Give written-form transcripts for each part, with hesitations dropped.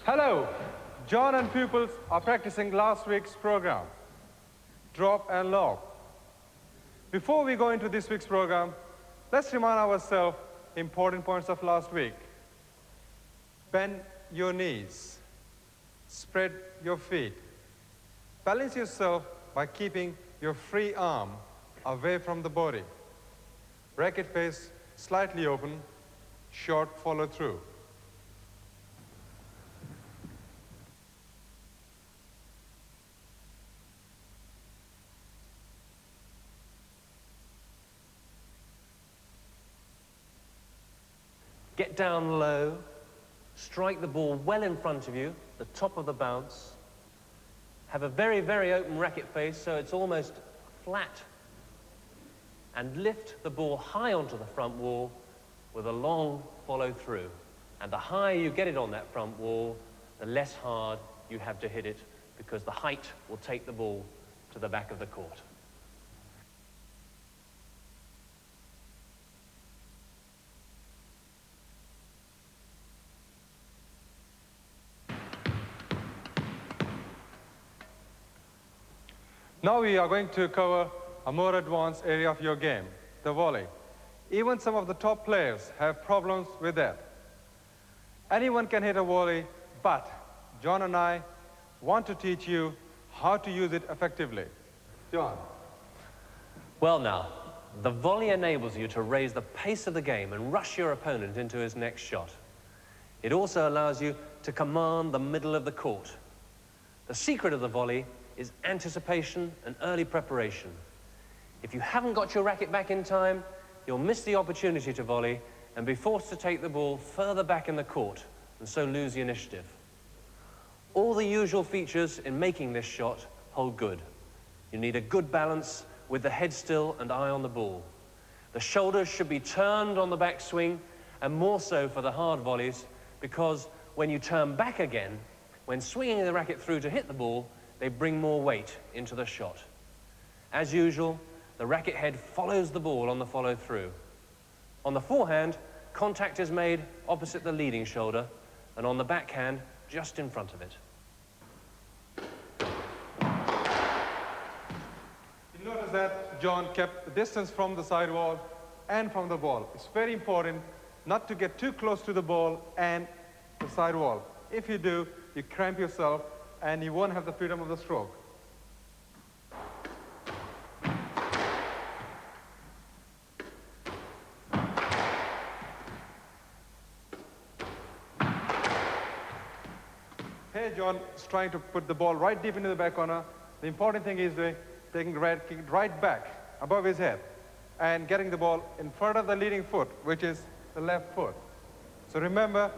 Hello, John and pupils are practicing last week's program, drop and lob. Before we go into this week's program, let's remind ourselves important points of last week. Bend your knees, spread your feet, balance yourself by keeping your free arm away from the body. Racket face slightly open, short follow through. Get down low, strike the ball well in front of you, the top of the bounce. Have a very, very open racket face so it's almost flat. And lift the ball high onto the front wall with a long follow through. And the higher you get it on that front wall, the less hard you have to hit it, because the height will take the ball to the back of the court. Now we are going to cover a more advanced area of your game, the volley. Even some of the top players have problems with that. Anyone can hit a volley, but John and I want to teach you how to use it effectively. John. Well now, the volley enables you to raise the pace of the game and rush your opponent into his next shot. It also allows you to command the middle of the court. The secret of the volley is anticipation and early preparation. If you haven't got your racket back in time, you'll miss the opportunity to volley and be forced to take the ball further back in the court and so lose the initiative. All the usual features in making this shot hold good. You need a good balance with the head still and eye on the ball. The shoulders should be turned on the backswing, and more so for the hard volleys, because when you turn back again, when swinging the racket through to hit the ball, they bring more weight into the shot. As usual, the racket head follows the ball on the follow-through. On the forehand, contact is made opposite the leading shoulder, and on the backhand, just in front of it. You notice that John kept the distance from the sidewall and from the ball. It's very important not to get too close to the ball and the sidewall. If you do, you cramp yourself and you won't have the freedom of the stroke. Here John is trying to put the ball right deep into the back corner. The important thing is taking the kick right back above his head and getting the ball in front of the leading foot, which is the left foot. So remember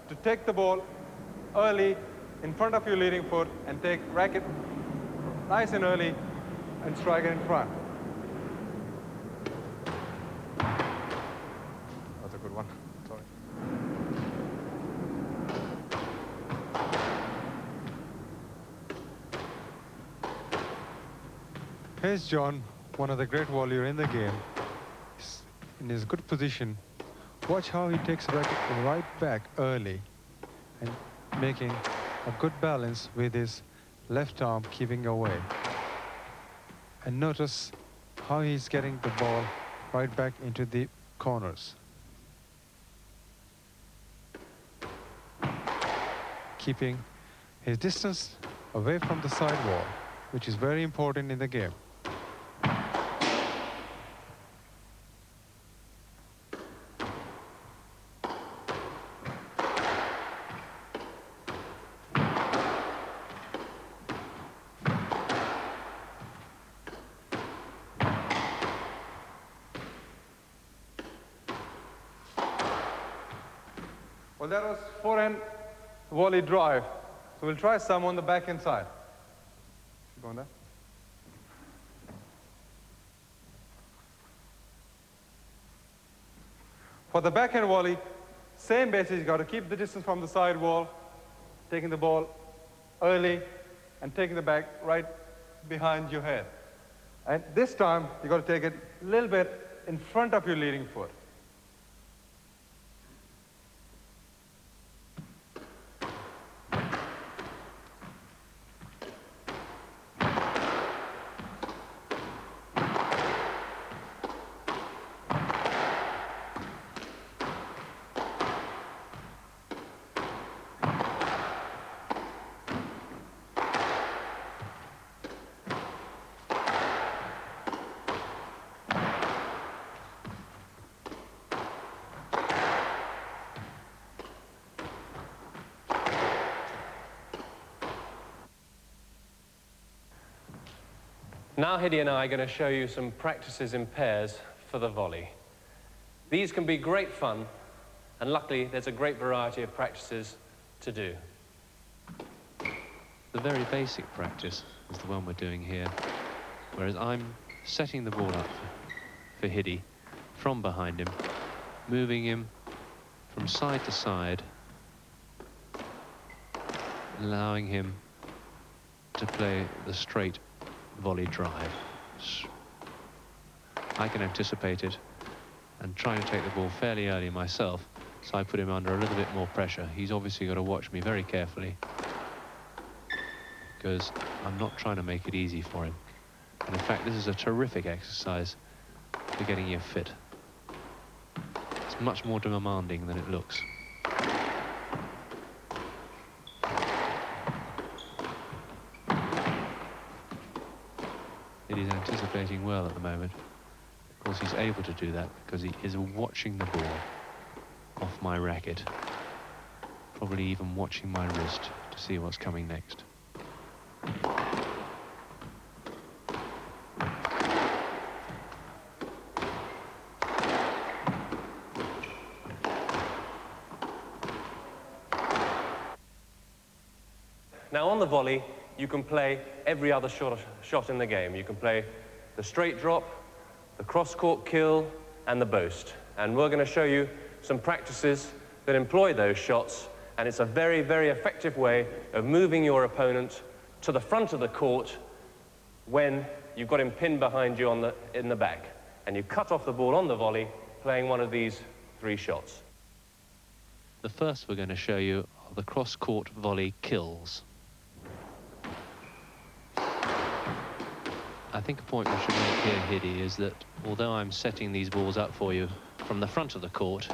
to take the ball early in front of your leading foot and take racket nice and early and strike it in front. That's a good one. Sorry. Here's John, one of the great volleyers in the game. He's in his good position. Watch how he takes the racket right back early and making a good balance with his left arm keeping away. And notice how he's getting the ball right back into the corners. Keeping his distance away from the sidewall, which is very important in the game. Well, that was forehand volley drive. So we'll try some on the backhand side. Go on there. For the backhand volley, same basis, you got to keep the distance from the side wall, taking the ball early and taking the back right behind your head. And this time, you got to take it a little bit in front of your leading foot. Now Hiddy and I are going to show you some practices in pairs for the volley. These can be great fun, and luckily there's a great variety of practices to do. The very basic practice is the one we're doing here, whereas I'm setting the ball up for Hiddy from behind him, moving him from side to side, allowing him to play the straight volley drive. I can anticipate it and try to take the ball fairly early myself, so I put him under a little bit more pressure. He's obviously got to watch me very carefully, because I'm not trying to make it easy for him. And in fact, this is a terrific exercise for getting you fit. It's much more demanding than it looks. He's anticipating well at the moment. Of course, he's able to do that because he is watching the ball off my racket, probably even watching my wrist to see what's coming next. Now on the volley, you can play every other shot in the game. You can play the straight drop, the cross-court kill, and the boast. And we're going to show you some practices that employ those shots, and it's a very, very effective way of moving your opponent to the front of the court when you've got him pinned behind you in the back. And you cut off the ball on the volley, playing one of these 3 shots. The first we're going to show you are the cross-court volley kills. I think a point we should make here, Hiddy, is that although I'm setting these balls up for you from the front of the court,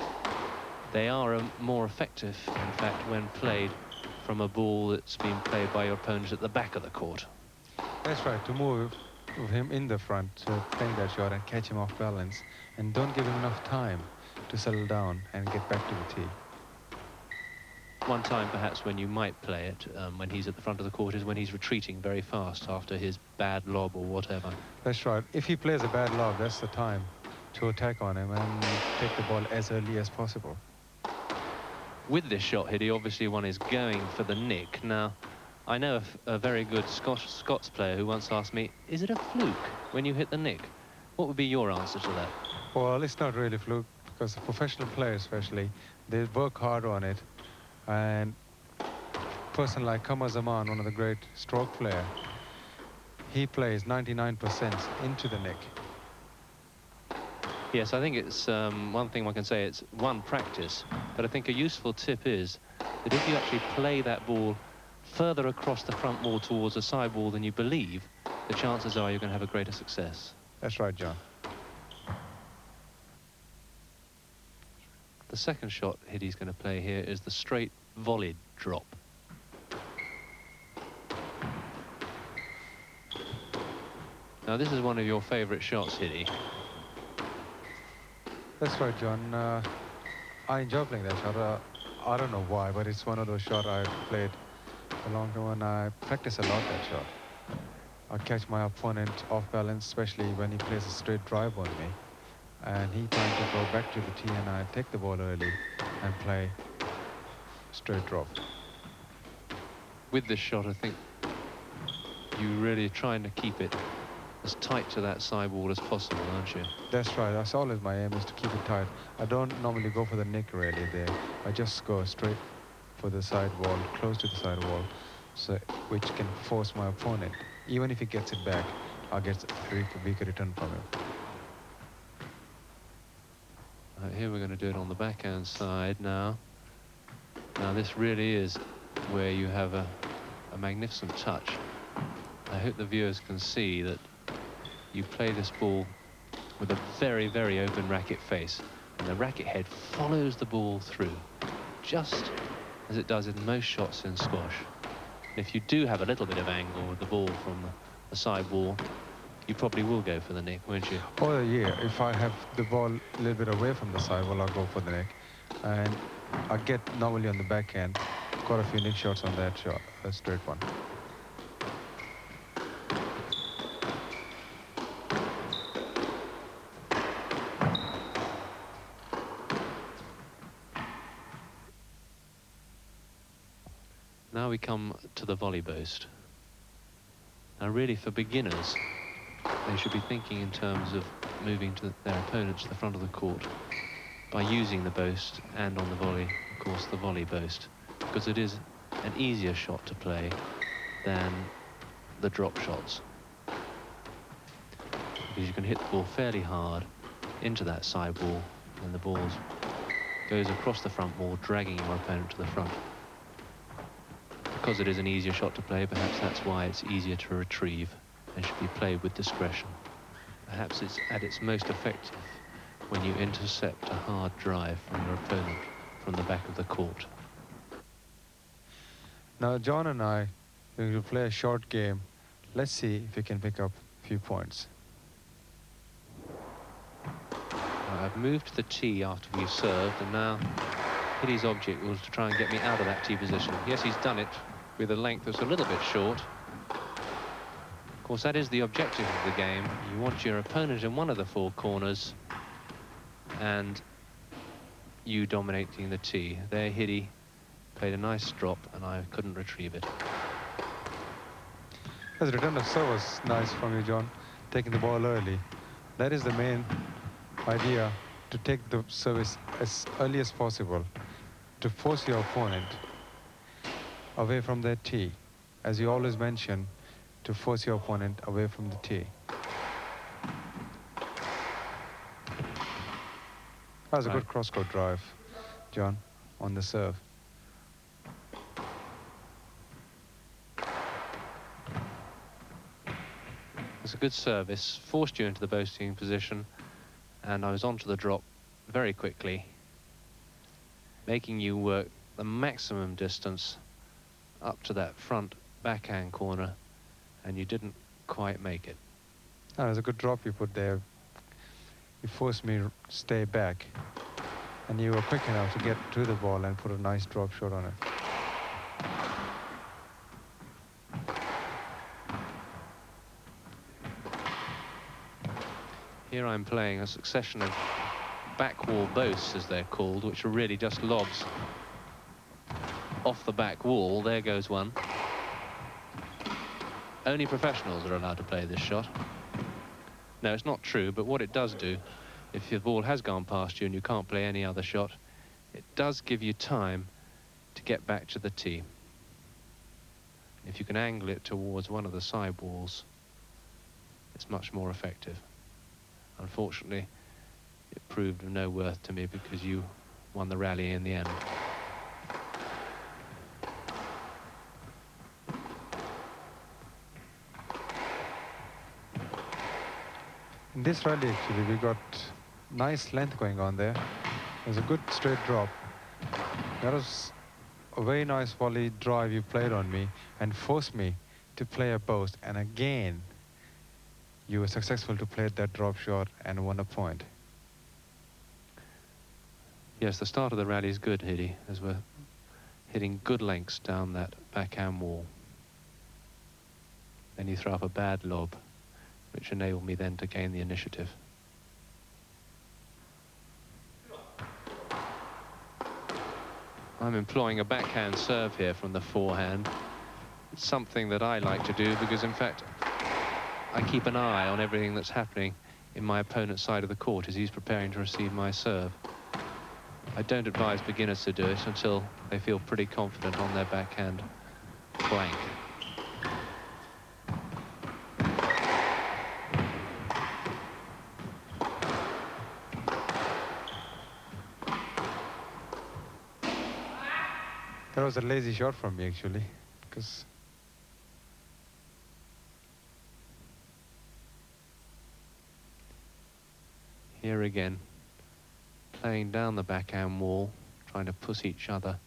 they are more effective, in fact, when played from a ball that's been played by your opponent at the back of the court. That's right, to move him in the front, playing that shot and catch him off balance, and don't give him enough time to settle down and get back to the tee. One time, perhaps, when you might play it, when he's at the front of the court, is when he's retreating very fast after his bad lob or whatever. That's right. If he plays a bad lob, that's the time to attack on him and take the ball as early as possible. With this shot, Hiddy, obviously one is going for the nick. Now, I know a very good Scots player who once asked me, is it a fluke when you hit the nick? What would be your answer to that? Well, it's not really fluke, because the professional players especially, they work hard on it. And a person like Qamar Zaman, one of the great stroke player, he plays 99% into the nick. Yes, I think it's one thing one can say, it's one practice, but I think a useful tip is that if you actually play that ball further across the front wall towards the side wall than you believe, the chances are you're going to have a greater success. That's right, John. The second shot Hiddy's going to play here is the straight volleyed drop. Now, this is one of your favourite shots, Hiddy. That's right, John. I enjoy playing that shot. I don't know why, but it's one of those shots I've played a long time, and I practice a lot that shot. I catch my opponent off balance, especially when he plays a straight drive on me. And he trying to go back to the tee, and I take the ball early and play straight drop. With this shot, I think you're really trying to keep it as tight to that side wall as possible, aren't you? That's right. That's always my aim, is to keep it tight. I don't normally go for the nick really there. I just go straight for the side wall, close to the side wall, so which can force my opponent. Even if he gets it back, I'll get a weaker return from him. Here we're going to do it on the backhand side now. Now this really is where you have a magnificent touch. I hope the viewers can see that you play this ball with a very, very open racket face, and the racket head follows the ball through, just as it does in most shots in squash. And if you do have a little bit of angle with the ball from the side wall, you probably will go for the nick, won't you? Oh, yeah. If I have the ball a little bit away from the side wall, I'll go for the nick. And I get normally on the backhand quite a few nick shots on that shot, a straight one. Now we come to the volley boast. Now really for beginners, they should be thinking in terms of moving to their opponents to the front of the court by using the boast and on the volley, of course, the volley boast, because it is an easier shot to play than the drop shots. Because you can hit the ball fairly hard into that side wall, and the ball goes across the front wall, dragging your opponent to the front. Because it is an easier shot to play, perhaps that's why it's easier to retrieve and should be played with discretion. Perhaps it's at its most effective when you intercept a hard drive from your opponent from the back of the court. Now, John and I are going to play a short game. Let's see if we can pick up a few points. I've moved to the tee after we've served, and now Hiddy's object was to try and get me out of that tee position. Yes, he's done it with a length that's a little bit short. Of course, that is the objective of the game. You want your opponent in one of the four corners and you dominating the tee. There, Hiddy played a nice drop, and I couldn't retrieve it. His return of serve was nice from you, John, taking the ball early. That is the main idea, to take the service as early as possible, to force your opponent away from their tee. As you always mention, to force your opponent away from the tee. That was a good cross-court drive, John, on the serve. It's a good service, forced you into the boasting position, and I was onto the drop very quickly, making you work the maximum distance up to that front backhand corner, and you didn't quite make it. That was a good drop you put there. You forced me to stay back, and you were quick enough to get to the ball and put a nice drop shot on it. Here I'm playing a succession of back wall boasts, as they're called, which are really just lobs off the back wall. There goes one. Only professionals are allowed to play this shot. No, it's not true, but what it does do, if your ball has gone past you and you can't play any other shot, it does give you time to get back to the tee. If you can angle it towards one of the side walls, it's much more effective. Unfortunately, it proved of no worth to me because you won the rally in the end. In this rally, actually, we got nice length going on there. It was a good straight drop. That was a very nice volley drive you played on me and forced me to play a boast. And again, you were successful to play that drop shot and won a point. Yes, the start of the rally is good, Hiddy, as we're hitting good lengths down that backhand wall. Then you throw up a bad lob, which enabled me then to gain the initiative. I'm employing a backhand serve here from the forehand. It's something that I like to do because, in fact, I keep an eye on everything that's happening in my opponent's side of the court as he's preparing to receive my serve. I don't advise beginners to do it until they feel pretty confident on their backhand flank. That was a lazy shot from me, actually, because here again, playing down the backhand wall, trying to push each other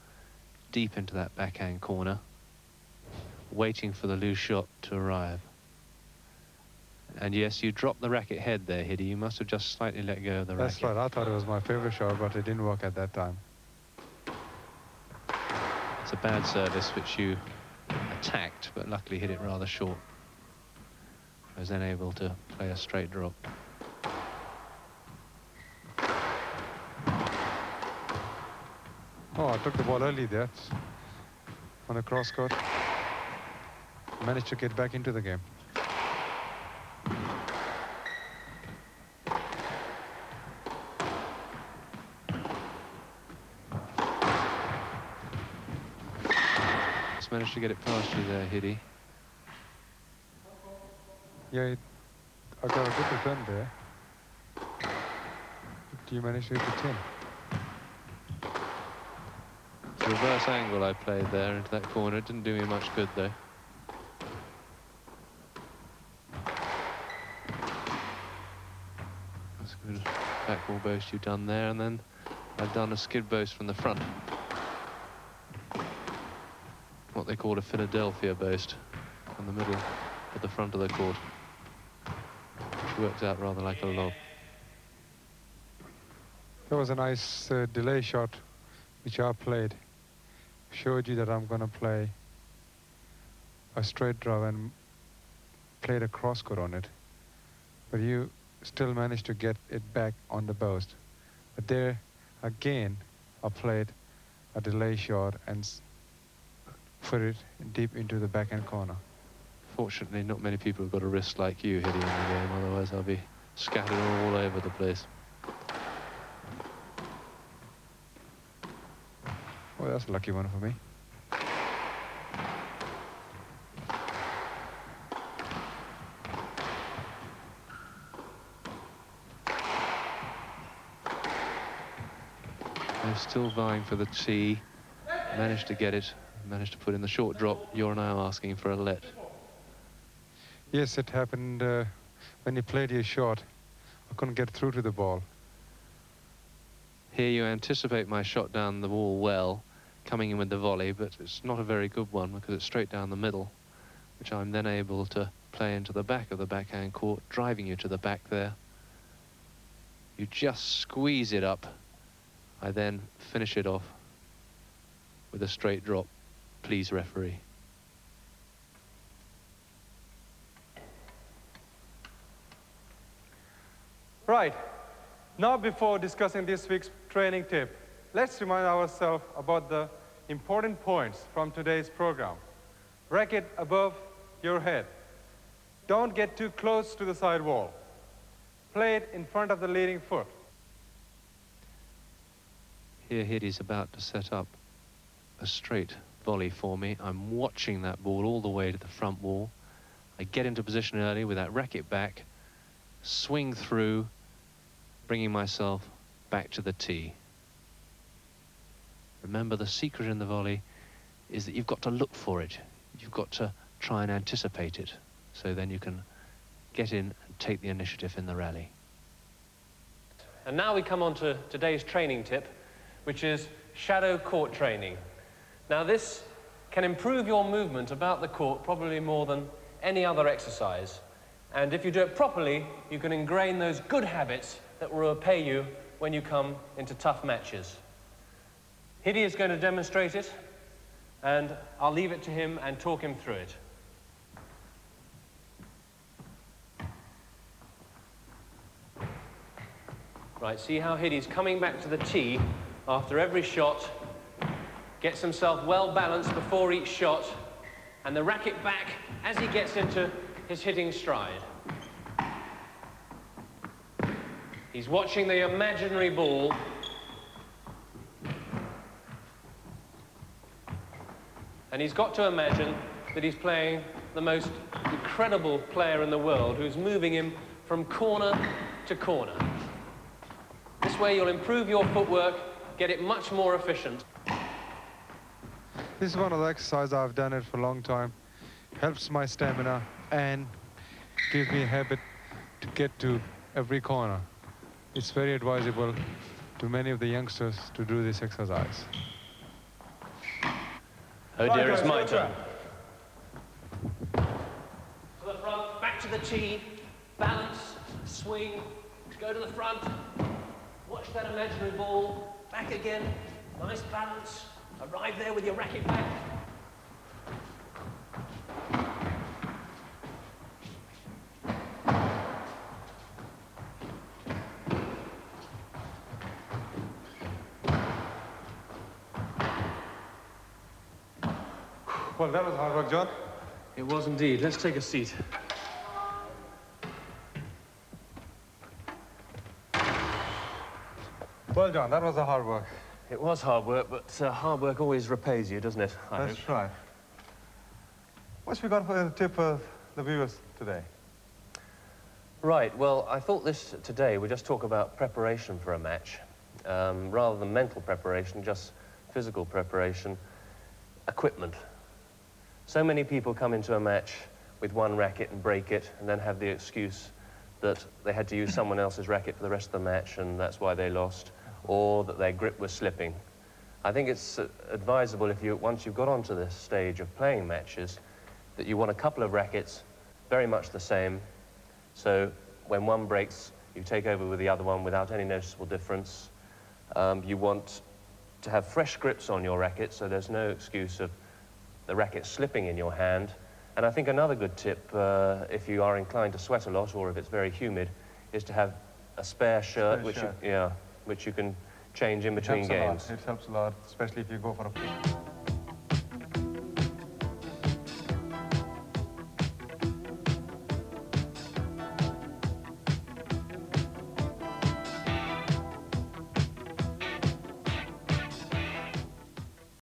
deep into that backhand corner, waiting for the loose shot to arrive. And yes, you dropped the racket head there, Hiddy. You must have just slightly let go of the racket. that's right. I thought it was my favorite shot, but it didn't work at that time. It's a bad service which you attacked, but luckily hit it rather short. I was then able to play a straight drop. Oh, I took the ball early there. on the cross court. Managed to get back into the game. Just managed to get it past you there, Hiddy. Yeah, I got a good return there. Do you manage to hit the tin? It's a reverse angle I played there into that corner. It didn't do me much good, though. That's a good backball boast you've done there, and then I've done a skid boast from the front. What they call a Philadelphia boast from the middle at the front of the court, which works out rather like a lob. That was a nice delay shot, which I played. Showed you that I'm going to play a straight draw and played a cross court on it. But you still managed to get it back on the boast. But there, again, I played a delay shot and put it deep into the backhand corner. Fortunately, not many people have got a wrist like you hitting in the game, otherwise I'll be scattered all over the place. Oh, that's a lucky one for me. They're still vying for the tee. Managed to get it. Managed to put in the short drop. You're now asking for a let. Yes, it happened when you played your shot. I couldn't get through to the ball. Here you anticipate my shot down the wall well, coming in with the volley, but it's not a very good one because it's straight down the middle, which I'm then able to play into the back of the backhand court, driving you to the back there. You just squeeze it up. I then finish it off with a straight drop. Please, referee. Right. Now, before discussing this week's training tip, let's remind ourselves about the important points from today's program. Racket above your head. Don't get too close to the side wall. Play it in front of the leading foot. Here Hiddy's about to set up a straight volley for me. I'm watching that ball all the way to the front wall. I get into position early with that racket back, swing through, bringing myself back to the tee. Remember, the secret in the volley is that you've got to look for it. You've got to try and anticipate it, so then you can get in and take the initiative in the rally. And now we come on to today's training tip, which is shadow court training. Now this can improve your movement about the court probably more than any other exercise. And if you do it properly, you can ingrain those good habits that will repay you when you come into tough matches. Hiddy is going to demonstrate it, and I'll leave it to him and talk him through it. Right, see how Hiddy's coming back to the tee after every shot, gets himself well balanced before each shot, and the racket back as he gets into his hitting stride. He's watching the imaginary ball. And he's got to imagine that he's playing the most incredible player in the world who's moving him from corner to corner. This way you'll improve your footwork, get it much more efficient. This is one of the exercises I've done it for a long time. Helps my stamina and gives me a habit to get to every corner. It's very advisable to many of the youngsters to do this exercise. Oh dear, it's my turn. To the front, back to the tee, balance, swing, go to the front, watch that imaginary ball, back again, nice balance, arrive there with your racket back. Well, that was hard work, John. It was indeed. Let's take a seat. Well, John, that was a hard work. It was hard work, but hard work always repays you, doesn't it? That's right. What's we got for the tip for the viewers today? Right, well, I thought this today we'd just talk about preparation for a match. Rather than mental preparation, just physical preparation, equipment. So many people come into a match with one racket and break it, and then have the excuse that they had to use someone else's racket for the rest of the match, and that's why they lost, or that their grip was slipping. I think it's advisable if once you've got onto this stage of playing matches, that you want a couple of rackets, very much the same, so when one breaks, you take over with the other one without any noticeable difference. You want to have fresh grips on your racket, so there's no excuse of the racket slipping in your hand. And I think another good tip, if you are inclined to sweat a lot or if it's very humid, is to have a spare shirt, which you can change in between games. It helps a lot, especially if you go for a